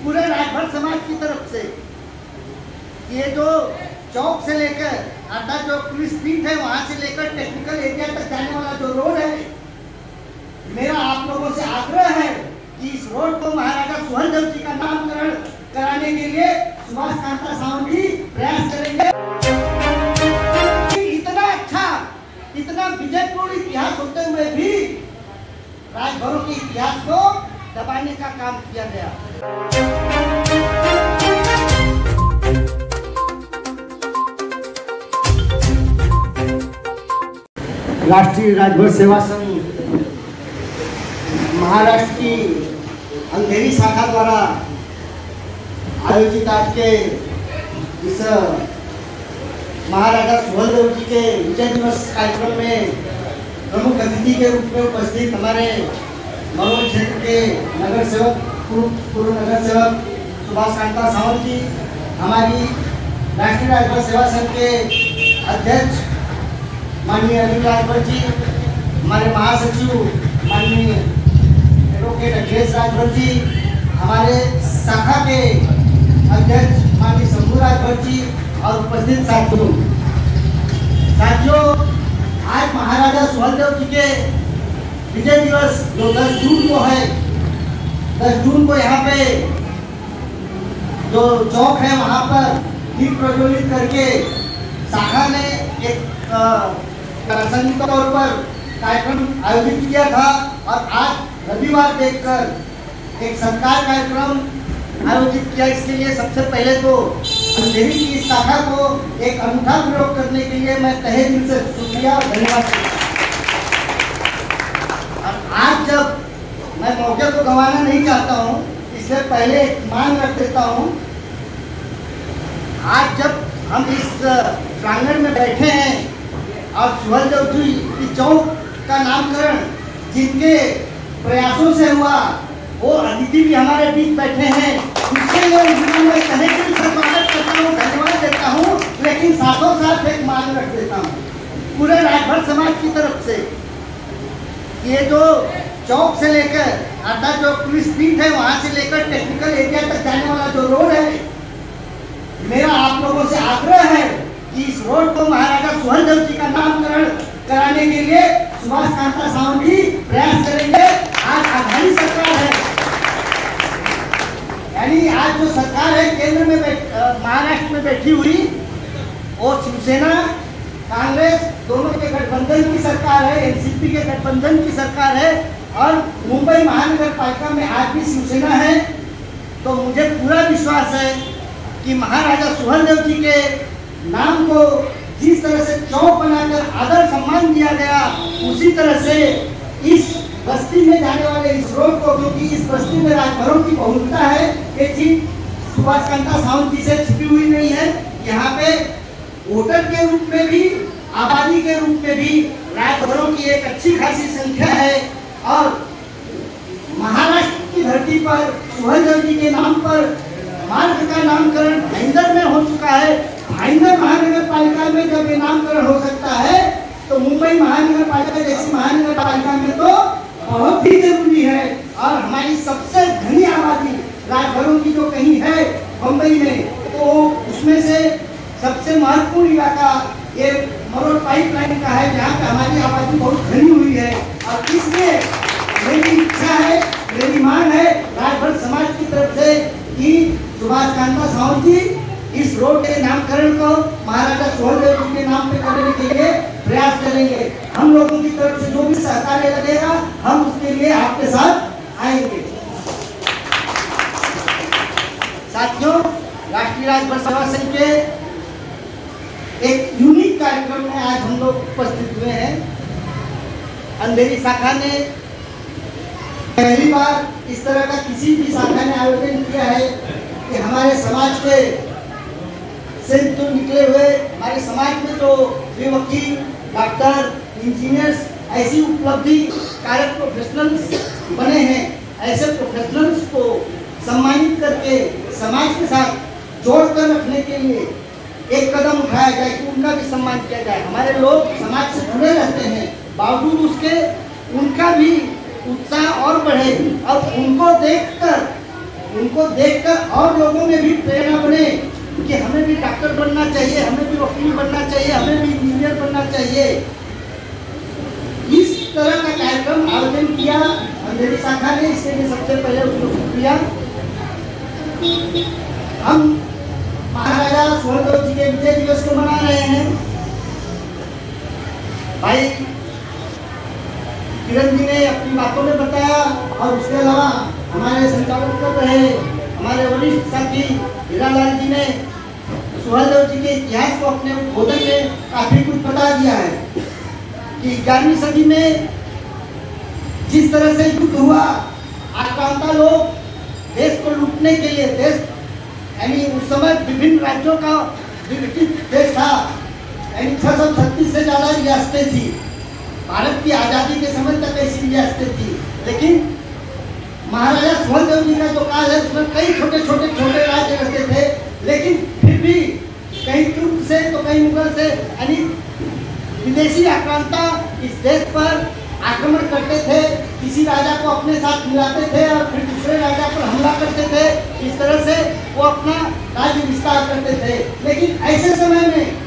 पूरे राजभर समाज की तरफ से ये जो चौक से लेकर अर्थात जो पुलिस बीट है वहां से लेकर टेक्निकल एरिया तक जाने वाला जो रोड है, मेरा आप लोगों से आग्रह है कि इस रोड को महाराजा सुहेलदेव जी का नामकरण कराने के लिए सुभाष कांता सावंत जी प्रयास करेंगे। इतना अच्छा, इतना विजयपूर्ण इतिहास होते हुए भी राजभरों के इतिहास को दबाने का काम किया गया। राष्ट्रीय राजभर सेवा संघ महाराष्ट्र की अंधेरी शाखा द्वारा आयोजित आज के इस महाराजा सुहेलदेव जी के विजय दिवस कार्यक्रम में प्रमुख अतिथि के रूप में उपस्थित हमारे मरोड़ क्षेत्र के नगर सेवक, पूर्व नगर सेवक सुभाष कांता सावंत जी, हमारी राष्ट्रीय राजभर सेवा संघ के अध्यक्ष माननीय अनिल राजभर जी, हमारे महासचिव माननीय एडवोकेट अखिलेश राजभर जी, हमारे शाखा के अध्यक्ष माननीय शंभू राजभर जी और उपस्थित साथियों, आज महाराजा सुहेलदेव जी के विजय दिवस जो 10 जून को है, 10 जून को यहाँ पे जो चौक है वहाँ पर दीप प्रज्वलित करके शाखा ने एक प्रासंगिक तौर पर कार्यक्रम आयोजित किया था और आज रविवार देखकर एक सरकार कार्यक्रम आयोजित किया। इसके लिए सबसे पहले तो अंधेरी की इस शाखा को एक अनूठा प्रयोग करने के लिए मैं तहे दिल से शुक्रिया और धन्यवाद करता हूं। आज जब मैं मौके को गंवाना नहीं चाहता हूं, इससे पहले एक मांग रख देता हूं। आज जब हम इस प्रांगण में बैठे हैं और सुहेलदेव जी की चौक का नामकरण जिनके प्रयासों से हुआ, वो अतिथि भी हमारे बीच बैठे हैं, उसके लिए मैं तहे दिल से स्वागत करता हूँ, धन्यवाद देता हूँ। लेकिन साथों साथ एक मांग रख देता हूँ पूरे राजभर समाज की तरफ से, ये जो चौक से लेकर अर्थात जो पुलिस बीट है वहां से लेकर टेक्निकल एरिया तक जाने वाला जो रोड है, मेरा आप लोगों से आग्रह है कि इस रोड को महाराजा सुहेलदेव जी का नामकरण कराने के लिए सुभाष कांता सावंत जी प्रयास करेंगे। आज आघाड़ी सरकार है, यानी आज जो सरकार है केंद्र में महाराष्ट्र में बैठी हुई, वो शिवसेना कांग्रेस दोनों के गठबंधन की सरकार है, एनसीपी के गठबंधन की सरकार है और मुंबई महानगर पालिका में आज भी शिवसेना है। तो मुझे पूरा विश्वास है कि महाराजा सुहेलदेव जी के नाम को जिस तरह से चौक बनाकर आदर सम्मान दिया गया, उसी तरह से इस बस्ती में जाने वाले इस रोड को, क्योंकि इस बस्ती में राजभरों की बहुलता है, ये चीज सुभाष कांता सावंत जी से छिपी हुई नहीं है। यहाँ पे वोटर के रूप में भी, आबादी के रूप में भी राजभरों की एक अच्छी खासी संख्या है और महाराष्ट्र की धरती पर सुहेलदेव जी के नाम पर मार्ग का नामकरण भाईंदर में हो चुका है। भाईंदर महानगर पालिका में जब ये नामकरण हो सकता है तो मुंबई महानगर पालिका जैसी महानगर पालिका में तो बहुत ही जरूरी है। और हमारी सबसे घनी आबादी राजभरों की जो कहीं है मुंबई में, तो उसमें से सबसे महत्वपूर्ण इलाका ये मरोड़ पाइपलाइन का है, जहाँ पे हमारी आबादी बहुत घनी हुई है। और इसलिए मेरी इच्छा है, मेरी मांग है राजभर समाज की तरफ से कि सुभाष कांता सावंत जी इस रोड के नामकरण को महाराजा सुहेलदेव जी के नाम पे करने के लिए प्रयास करेंगे। हम लोगों की तरफ से जो भी सहकार्य लगेगा, हम उसके लिए आपके साथ आएंगे। साथियों, राष्ट्रीय राजभर सेवा संघ के एक यूनिक कार्यक्रम में आज हम लोग उपस्थित हुए हैं। अंधेरी शाखा ने पहली बार इस तरह का किसी भी शाखा ने आयोजन किया है कि हमारे समाज के से जो निकले हुए, हमारे समाज में जो भी वकील, डॉक्टर, इंजीनियर्स, ऐसी उपलब्धि कारक प्रोफेशनल्स बने हैं, ऐसे प्रोफेशनल्स को सम्मानित करके समाज के साथ जोड़कर रखने के लिए एक कदम उठाया जाए कि उनका भी सम्मान किया जाए। हमारे लोग समाज से जुड़े रहते हैं, बावजूद उसके उनका भी उत्साह और बढ़े और उनको देखकर उनको देखकर और लोगों में भी प्रेरणा बने कि हमें भी डॉक्टर बनना चाहिए, हमें भी वकील बनना चाहिए, हमें भी इंजीनियर बनना चाहिए। इस तरह का कार्यक्रम आयोजन किया अंधेरी शाखा ने, इसके लिए सबसे पहले उसको शुक्रिया। हम महाराजा सुहेलदेव जी के विजय दिवस को मना रहे हैं। भाई किरण जी ने अपनी बातों में बताया और उसके अलावा हमारे संचालक कर रहे हमारे वरिष्ठ साथी हीरालाल जी ने सुहेलदेव जी के इतिहास को अपने उद्बोधन में काफी कुछ बता दिया है कि 11वीं सदी में जिस तरह से युद्ध हुआ, आक्रांता लोग देश को लूटने के लिए, देश यानी उस समय विभिन्न राज्यों का विघटित देश था, यानी 636 से ज्यादा रियासतें थी। भारत की आजादी के समय तक ऐसी रियासतें थी, लेकिन महाराजा सुहेलदेव जी का जो काल है उसमें कई छोटे छोटे राज्य रहते थे, लेकिन फिर भी कहीं तुर्क से तो कहीं मुगल से, यानी विदेशी आक्रांता इस देश पर आक्रमण करते थे, किसी राजा को अपने साथ मिलाते थे और फिर दूसरे राजा पर हमला करते थे। इस तरह से वो अपना राज्य विस्तार करते थे। लेकिन ऐसे समय में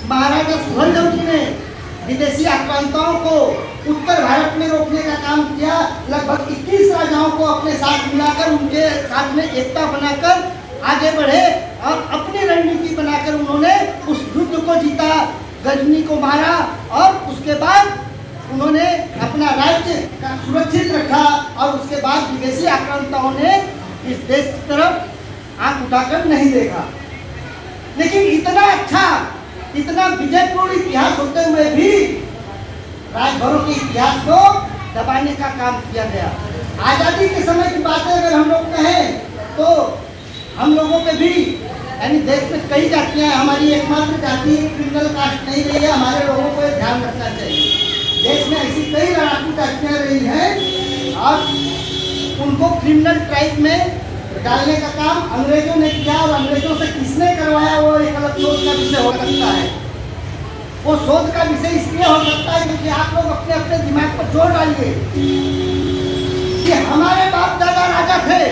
महाराजा सुहेलदेव जी ने विदेशी आक्रांताओं को उत्तर भारत में रोकने का काम किया। लगभग 21 राजाओं को अपने साथ मिलाकर, उनके साथ में एकता बनाकर आगे बढ़े और अपनी रणनीति बनाकर उन्होंने उस युद्ध को जीता, गजनी को मारा और उसके बाद उन्होंने अपना राज्य सुरक्षित रखा और उसके बाद विदेशी आक्रांताओं ने इस देश की तरफ आंख उठाकर नहीं देखा। लेकिन इतना अच्छा, इतना विजयपूर्ण इतिहास होते हुए भी राजभरों के इतिहास को दबाने का काम किया गया। आजादी के समय की बातें अगर हम लोग कहें तो हम लोगों पे भी, यानी देश में कई जातियां, हमारी एकमात्र जाति क्रिमिनल कास्ट नहीं रही है, हमारे लोगों को ध्यान रखना चाहिए। देश में ऐसी कई लड़ाकू जातियां रही हैं और उनको क्रिमिनल ट्राइब में डालने का काम अंग्रेजों ने किया और अंग्रेजों से किसने करवाया वो एक अलग शोध का विषय हो सकता है। वो शोध का विषय इसलिए हो सकता है क्योंकि आप लोग अपने अपने दिमाग पर जोर डालिए कि हमारे बाप दादा राजा थे,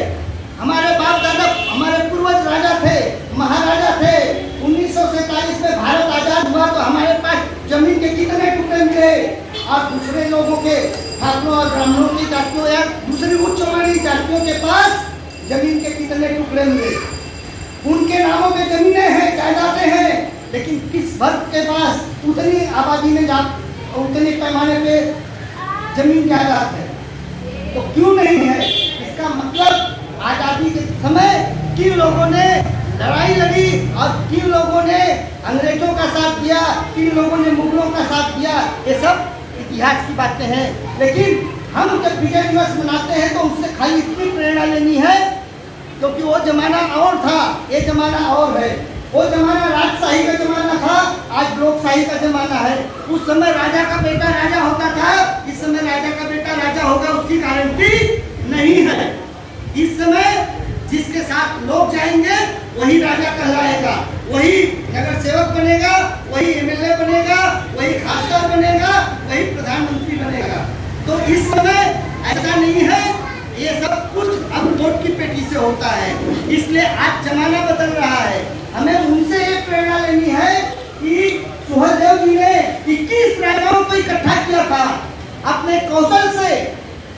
हमारे बाप दादा, हमारे पूर्वज राजा थे, महाराजा थे। 1947 में भारत आजाद हुआ तो हमारे पास जमीन के कितने टुकड़े मिले और दूसरे लोगों के, ठाकुरों और ब्राह्मणों की जातियों या दूसरी उच्च वर्णीय जातियों के पास जमीन के कितने टुकड़े मिले। उनके नामों पे जमीनें हैं, जायदादें हैं, लेकिन किस वर्ग के पास उतनी आबादी में उतने पैमाने पे जमीन जायदाद है? तो क्यों नहीं है? इसका मतलब आजादी के समय किन लोगों ने लड़ाई लड़ी और किन लोगों ने अंग्रेजों का साथ दिया, किन लोगों ने मुगलों का साथ दिया, ये सब इतिहास की बातें हैं। लेकिन हम जब विजय दिवस मनाते हैं तो उससे खाली इतनी प्रेरणा लेनी है क्योंकि वो जमाना और था, ये जमाना और है। वो जमाना राजशाही का जमाना था, आज लोकशाही का जमाना है। उस समय राजा का बेटा राजा होता था, इस समय राजा का बेटा राजा होगा उसकी गारंटी नहीं है। इस समय जिसके साथ लोग जाएंगे वही राजा कहलाएगा, वही नगर सेवक बनेगा, वही एमएलए बनेगा, वही खासदार बनेगा, वही प्रधानमंत्री बनेगा। तो इस समय ऐसा नहीं है, ये सब कुछ अब वोट की पेटी से होता है। इसलिए आज जमाना बदल रहा है। हमें उनसे ये प्रेरणा लेनी है कि सुहेलदेव जी ने 21 राजाओं को इकट्ठा किया था अपने कौशल से,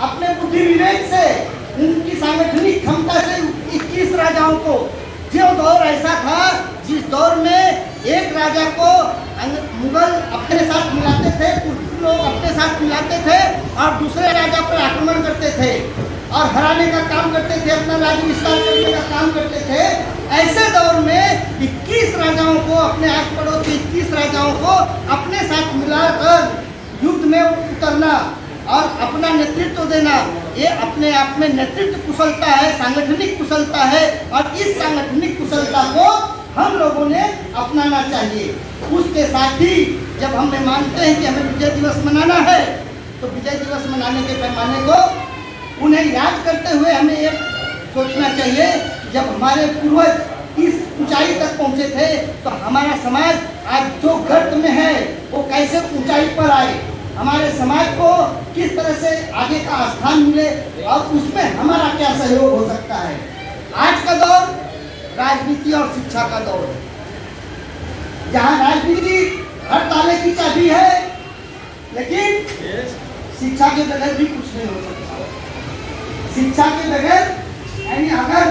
अपने बुद्धि विवेक से, उनकी सांगठनिक क्षमता से 21 राजाओं को। जो दौर ऐसा था जिस दौर में एक राजा को मुगल अपने साथ मिलाते थे, कुछ लोग अपने साथ मिलाते थे और दूसरे राजा पर आक्रमण करते थे और हराने का काम करते थे, अपना राज्य विस्तार करने का काम करते थे। ऐसे दौर में 21 राजाओं को, अपने आस पड़ोस के 21 राजाओं को अपने साथ मिलाकर युद्ध में उतरना और अपना नेतृत्व देना, ये अपने आप में नेतृत्व कुशलता है, सांगठनिक कुशलता है। और इस सांगठनिक कुशलता को हम लोगों ने अपनाना चाहिए। उसके साथ ही जब हम मानते हैं कि हमें विजय दिवस मनाना है तो विजय दिवस मनाने के पैमाने को उन्हें याद करते हुए हमें ये सोचना चाहिए, जब हमारे पूर्वज इस ऊंचाई तक पहुंचे थे तो हमारा समाज आज जो गर्त में है वो कैसे ऊंचाई पर आए, हमारे समाज को किस तरह से आगे का स्थान मिले और उसमें हमारा क्या सहयोग हो सकता है। आज का दौर राजनीति और शिक्षा का दौर है, जहां राजनीति हर ताले की चाबी है, लेकिन शिक्षा के बगैर भी कुछ नहीं हो सकता। शिक्षा के बगैर यानी अगर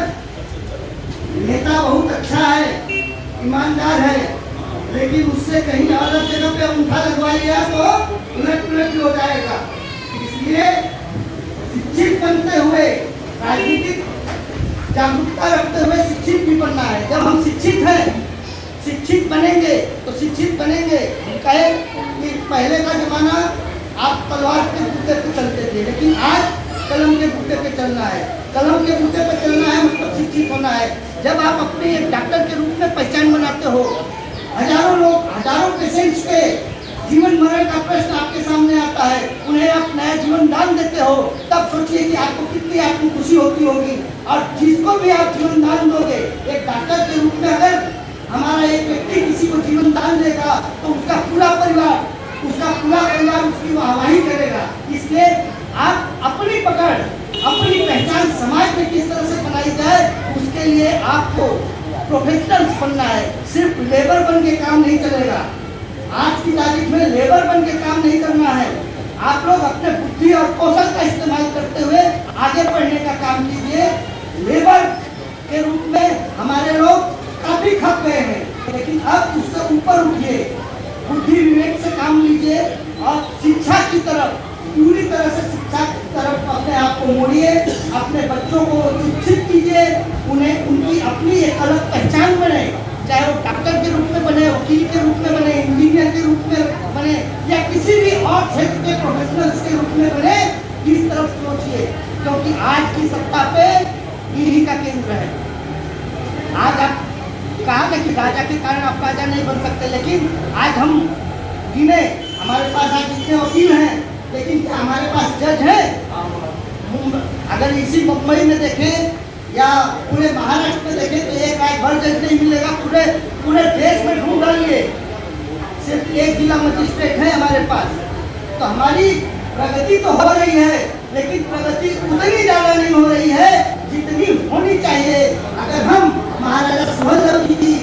नेता बहुत अच्छा है, ईमानदार है, लेकिन उससे कहीं अलग जगह पे अंगूठा लगवा लिया तो उलट पुलट हो जाएगा। इसलिए शिक्षित बनते हुए, राजनीतिक जागरूकता रखते हुए शिक्षित भी बनना है। जब हम शिक्षित हैं, शिक्षित बनेंगे तो शिक्षित बनेंगे। कहे कि पहले का जमाना आप तलवार के बूते पे चलते थे, लेकिन आज कलम के बूते पे चलना है। कलम के बूते पे चलना है मतलब शिक्षित होना है। जब आप अपने एक डॉक्टर के रूप में पहचान बनाते हो, हजारों लोग, हजारों पेशेंट्स के जीवन मरण का प्रश्न आपके सामने आता है, उन्हें आप नया जीवन दान देते हो, तब सोचिए कि आपको कितनी आपको खुशी होती होगी। और जिसको भी आप जीवन दान दोगे, एक डॉक्टर के रूप में अगर हमारा एक व्यक्ति किसी को जीवन दान देगा तो उसका पूरा परिवार उसकी वाहवाही करेगा। इसलिए आप अपनी पकड़, अपनी पहचान समाज में किस तरह से बनाई जाए, उसके लिए आपको प्रोफेशनल्स बनना है। सिर्फ लेबर बन के काम नहीं चलेगा। आज की तारीख में लेबर बन के काम नहीं करना है। आप लोग अपने बुद्धि और कौशल का इस्तेमाल करते हुए आगे बढ़ने का काम कीजिए। लेबर के रूप में हमारे लोग काफी खप गए हैं, लेकिन अब उससे ऊपर उठिए, बुद्धि विवेक से काम लीजिए और शिक्षा की तरफ, पूरी तरह से शिक्षा की तरफ अपने आप को मोड़िए। अपने बच्चों को शिक्षित कीजिए, उन्हें उनकी अपनी एक अलग पहचान बने, चाहे वो डॉक्टर के रूप में बने, वकील के रूप में बने, इंजीनियर के रूप में बने, या किसी भी और क्षेत्र के प्रोफेशनल्स के रूप में बने। इस तरफ सोचिए, क्योंकि आज की सत्ता पे इन्हीं का केंद्र है। आज आप कहा ना कि राजा के कारण आप राजा नहीं बन सकते, लेकिन आज हम गिने, हमारे पास आज जितने वकील हैं, लेकिन क्या हमारे पास जज है? अगर इसी मुंबई में देखें या पूरे महाराष्ट्र में देखें तो एक आध भर जज नहीं मिलेगा। पूरे देश में ढूंढ डालिए, सिर्फ एक जिला मजिस्ट्रेट है हमारे पास। तो हमारी प्रगति तो हो रही है, लेकिन प्रगति उतनी ज्यादा नहीं हो रही है जितनी होनी चाहिए। अगर हम महाराजा सुहेलदेव जी की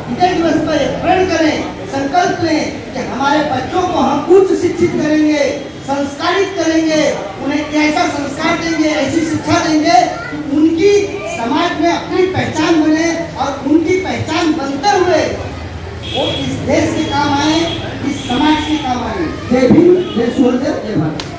विजय दिवस पर प्रण करें, संकल्प लें कि हमारे बच्चों को हम उच्च शिक्षित करेंगे, संस्कारित करेंगे, उन्हें ऐसा संस्कार देंगे, ऐसी शिक्षा देंगे कि उनकी समाज में अपनी पहचान बने, और उनकी पहचान बनते हुए वो इस देश के काम आए, इस समाज के काम आए। जय भीम, जय सुहेलदेव, जय भारत।